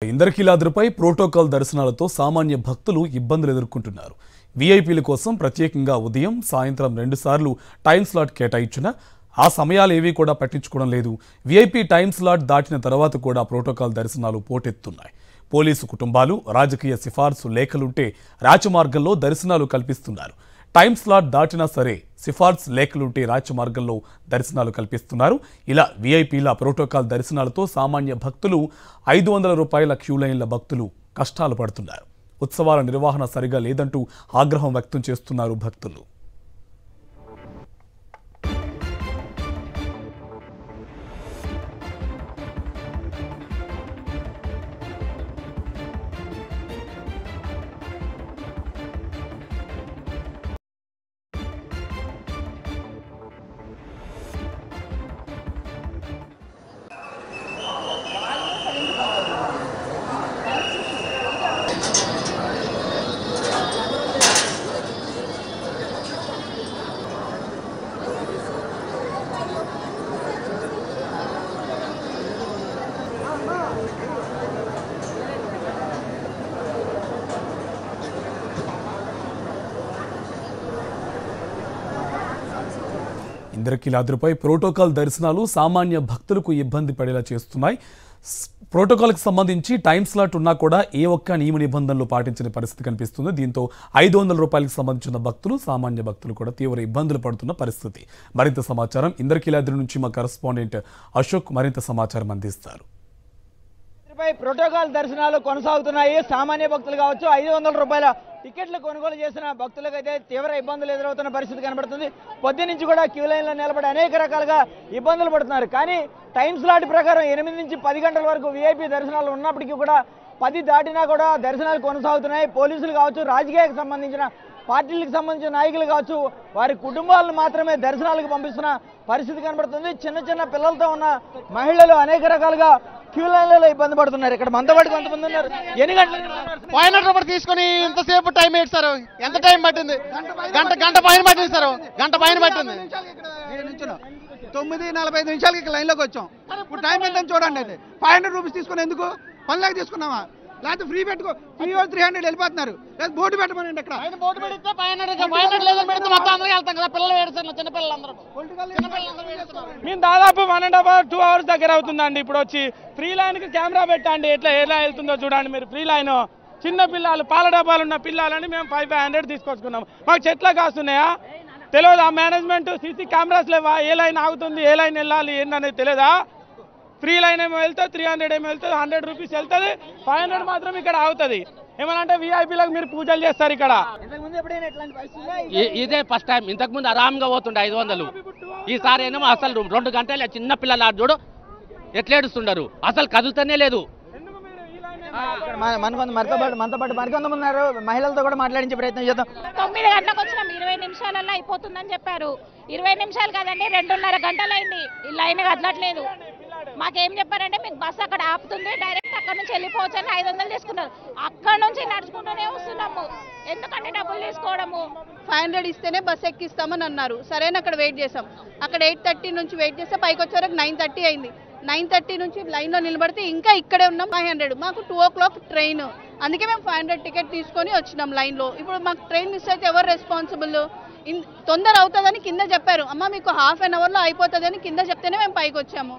ఇంద్రకీలాద్రిపై ప్రోటోకాల్ దర్శనాలతో సామాన్య భక్తులు ఇబ్బందులు ఎదుర్కొంటున్నారు. వీఐపీల కోసం ప్రత్యేకంగా ఉదయం, సాయంత్రం 2 సార్లు టైం స్లాట్ కేటాయించినా ఆ సమయాలు ఏవీ కూడా పట్టించుకోవడం లేదు. వీఐపీ టైం స్లాట్ దాటిన తర్వాత కూడా ప్రోటోకాల్ దర్శనాలు పోటెత్తున్నాయి. పోలీసు కుటుంబాలు, రాజకీయ సిఫార్సు లేఖలుంటే రాజమార్గంలో దర్శనాలు కల్పిస్తున్నారు. టైం స్లాట్ దాటినా సరే సిఫార్సు లేఖలుంటే రాజమార్గంలో దర్శనాలు కల్పిస్తున్నారు. ఇలా వీఐపీల ప్రోటోకాల్ దర్శనాలతో సామాన్య భక్తులు 500 రూపాయల క్యూ లైన్ల భక్తులు కష్టాలు పడుతున్నారు. ఉత్సవాల నిర్వహణ సరిగా లేదంటూ ఆగ్రహం వ్యక్తం చేస్తున్నారు భక్తులు. ఇంద్రకీలాద్రిపై ప్రోటోకాల్ దర్శనాలు సామాన్య భక్తులకు ఇబ్బంది పడేలా చేస్తున్నాయి. ప్రోటోకాల్కి సంబంధించి టైం స్లాట్ ఉన్నా కూడా ఏ ఒక్క నియమ నిబంధనలు పాటించని పరిస్థితి కనిపిస్తుంది. దీంతో 500 రూపాయలకు సంబంధించిన భక్తులు, సామాన్య భక్తులు కూడా తీవ్ర ఇబ్బందులు పడుతున్న పరిస్థితి. మరింత సమాచారం ఇంద్రకీలాద్రి నుంచి మా కరెస్పాండెంట్ అశోక్ మరింత సమాచారం అందిస్తారు. ప్రోటోకాల్ దర్శనాలు కొనసాగుతున్నాయి. సామాన్య భక్తులు కావచ్చు, 500 రూపాయల టికెట్లు కొనుగోలు చేసిన భక్తులకైతే తీవ్ర ఇబ్బందులు ఎదురవుతున్న పరిస్థితి కనబడుతుంది. పొద్దు నుంచి కూడా క్యూ లైన్లో నిలబడి అనేక రకాలుగా ఇబ్బందులు పడుతున్నారు. కానీ టైం స్లాట్ ప్రకారం 8 నుంచి 10 గంటల వరకు వీఐపీ దర్శనాలు ఉన్నప్పటికీ కూడా 10 దాటినా కూడా దర్శనాలు కొనసాగుతున్నాయి. పోలీసులు కావచ్చు, రాజకీయాలకు సంబంధించిన పార్టీలకు సంబంధించిన నాయకులు కావచ్చు, వారి కుటుంబాలను మాత్రమే దర్శనాలకు పంపిస్తున్న పరిస్థితి కనబడుతుంది. చిన్న చిన్న పిల్లలతో ఉన్న మహిళలు అనేక రకాలుగా క్యూ లైన్లలో ఇబ్బంది పడుతున్నారు. ఇక్కడ మనతో పాటు కొంతమంది ఉన్నారు. ఎన్ని గంటలు 500 రూపాయలు తీసుకొని ఇంతసేపు టైం వేస్తారు? ఎంత టైం పట్టింది? గంట పైన పట్టింది సార్. గంట పైన పట్టింది. 9:45 నిమిషాలకి లైన్లోకి వచ్చాం. ఇప్పుడు టైం ఎంతని చూడండి. అయితే 500 రూపీస్ తీసుకుని ఎందుకు పనిలాగా తీసుకున్నావా? లేకపోతే ఫ్రీ పెట్టుకో. ఫ్రీ 300 వెళ్ళిపోతున్నారు. లేదా బోర్డు పెట్టమనండి. ఇక్కడ బోర్డు పెడితే 500 లేదని పెడితే మొత్తం అందరికీ వెళ్తాం కదా. పిల్లలు ఏడుస్తారు, చిన్నపిల్లలందరూ. మేము దాదాపు 1.5 hours 2 hours దగ్గర అవుతుందండి. ఇప్పుడు వచ్చి ఫ్రీ లైన్కి కెమెరా పెట్టండి, ఎలా వెళ్తుందో చూడండి మీరు. ఫ్రీ లైన్ చిన్న పిల్లలు, పాల డబ్బాలు ఉన్న పిల్లలని మేము 500 తీసుకొచ్చుకున్నాం. మాకు చెట్ల కాస్తున్నాయా తెలియదు. ఆ మేనేజ్మెంట్ సీసీ కెమెరాస్ లేవా? ఏ లైన్ ఆగుతుంది, ఏ లైన్ వెళ్ళాలి ఏందనేది తెలియదా? ఫ్రీ లైన్ ఏమో వెళ్తుంది, 300 ఏమో వెళ్తుంది, 100 రూపీస్ వెళ్తుంది, 500 మాత్రం ఇక్కడ ఆగుతుంది. ఏమనంటే వీఐపీలకు మీరు పూజలు చేస్తారు ఇక్కడ. ఇదే ఫస్ట్ టైం. ఇంతకుముందు ఆరాంగా పోతుండే 500. ఈసారి ఏమో అసలు 2 గంటలు చిన్న పిల్లలు చూడు ఎట్లా ఏడుస్తుండరు, అసలు కదులుతూనే లేదు. మనతో పాటు మరికొంతమంది ఉన్నారు. మహిళలతో కూడా మాట్లాడించే ప్రయత్నం చేద్దాం. 9 గంటలకు వచ్చినాం, 20 నిమిషాలలో అయిపోతుందని చెప్పారు. 20 నిమిషాలు కదండి, 2.5 గంటలు అయింది. ఈ లైన్ కదలట్లేదు. మాకేం చెప్పారంటే మీకు బస్సు అక్కడ ఆపుతుంది, డైరెక్ట్ అక్కడ నుంచి వెళ్ళిపోవచ్చు అని 500 తీసుకున్నారు. అక్కడ నుంచి నడుచుకుంటూనే వస్తున్నాము. ఎందుకంటే డబ్బులు తీసుకోవడము. 500 ఇస్తేనే బస్ ఎక్కిస్తామని అన్నారు. సరేనా, అక్కడ వెయిట్ చేసాం. అక్కడ 8:30 నుంచి వెయిట్ చేస్తే పైకి వచ్చే వరకు 9:30 అయింది. 9:30 నుంచి లైన్లో నిలబడితే ఇంకా ఇక్కడే ఉన్నాం. 500 మాకు 2 o'clock ట్రైన్. అందుకే మేము 500 టికెట్ తీసుకొని వచ్చినాం లైన్లో. ఇప్పుడు మాకు ట్రైన్ మిస్ అయితే ఎవరు రెస్పాన్సిబుల్? తొందర అవుతుందని కింద చెప్పారు. అమ్మ మీకు 1/2 hourలో అయిపోతుందని కింద చెప్తేనే మేము పైకి వచ్చాము.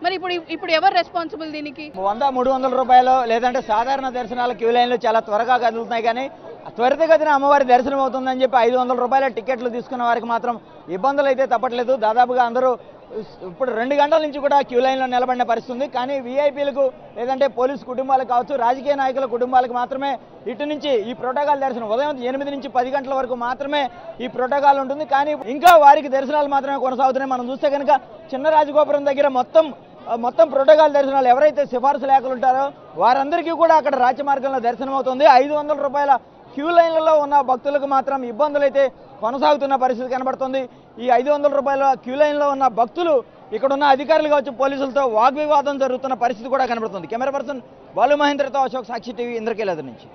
మరి ఇప్పుడు ఎవరు రెస్పాన్సిబుల్ దీనికి? 100-300 రూపాయలు లేదంటే సాధారణ దర్శనాల క్యూ లైన్లు చాలా త్వరగా కదులుతున్నాయి. కానీ త్వరితగతిన అమ్మవారి దర్శనం అవుతుందని చెప్పి 500 రూపాయల టికెట్లు తీసుకున్న వారికి మాత్రం ఇబ్బందులు అయితే తప్పట్లేదు. దాదాపుగా అందరూ ఇప్పుడు 2 గంటల నుంచి కూడా క్యూ లైన్లో నిలబడిన పరిస్థితి ఉంది. కానీ వీఐపీలకు లేదంటే పోలీసు కుటుంబాలకు కావచ్చు, రాజకీయ నాయకుల కుటుంబాలకు మాత్రమే ఇటు నుంచి ఈ ప్రోటోకాల్ దర్శనం ఉదయం 8 నుంచి 10 గంటల వరకు మాత్రమే ఈ ప్రోటోకాల్ ఉంటుంది. కానీ ఇంకా వారికి దర్శనాలు మాత్రమే కొనసాగుతున్నాయి. మనం చూస్తే కనుక చిన్న రాజగోపురం దగ్గర మొత్తం ప్రోటోకాల్ దర్శనాలు ఎవరైతే సిఫార్సు లేఖలు ఉంటారో వారందరికీ కూడా అక్కడ రాజమార్గంలో దర్శనం అవుతుంది. 500 రూపాయల క్యూ లైన్లలో ఉన్న భక్తులకు మాత్రం ఇబ్బందులు అయితే కొనసాగుతున్న పరిస్థితి కనబడుతుంది. ఈ 500 రూపాయల క్యూ లైన్లో ఉన్న భక్తులు ఇక్కడున్న అధికారులు కావచ్చు, పోలీసులతో వాగ్వివాదం జరుగుతున్న పరిస్థితి కూడా కనబడుతుంది. కెమెరా పర్సన్ బాలు మహేంద్రతో అశోక్, సాక్షి టీవీ, ఇంద్రకీలాద్రి నుంచి.